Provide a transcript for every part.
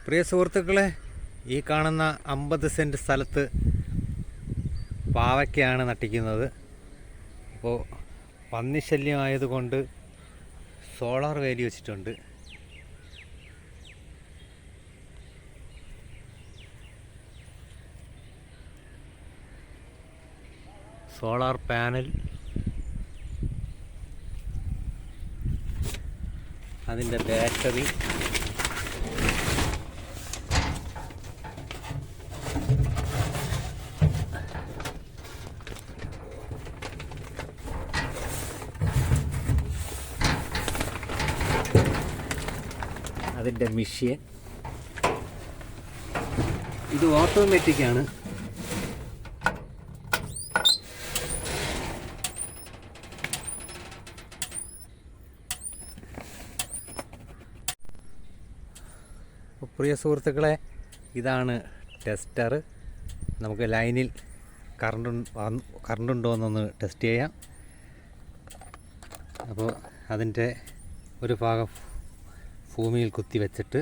പ്രിയ സുഹൃത്തുക്കളെ, ഈ കാണുന്ന 50 സെൻറ്റ് സ്ഥലത്ത് പാവയ്ക്കാണ് നട്ടിക്കുന്നത്. അപ്പോൾ പന്നിശല്യം ആയതുകൊണ്ട് സോളാർ വേലി വെച്ചിട്ടുണ്ട്. സോളാർ പാനൽ, അതിൻ്റെ ബാറ്ററി, അതിൻ്റെ മെഷീൻ. ഇത് ഓട്ടോമാറ്റിക്കാണ്. പ്രിയ സുഹൃത്തുക്കളെ, ഇതാണ് ടെസ്റ്റർ. നമുക്ക് ലൈനിൽ കറണ്ടുണ്ടോ എന്നൊന്ന് ടെസ്റ്റ് ചെയ്യാം. അപ്പോൾ അതിൻ്റെ ഒരു ഭാഗം ഭൂമിയിൽ കുത്തി വെച്ചിട്ട്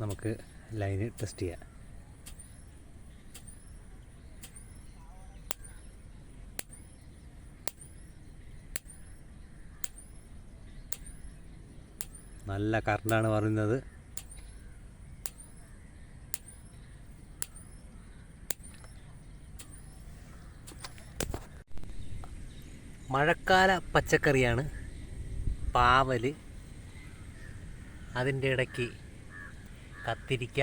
നമുക്ക് ലൈന് ടെസ്റ്റ് ചെയ്യാം. നല്ല കറണ്ടാണ് പറയുന്നത്. മഴക്കാല പച്ചക്കറിയാണ് പാവൽ. അതിൻ്റെ ഇടയ്ക്ക് കത്തിരിക്ക,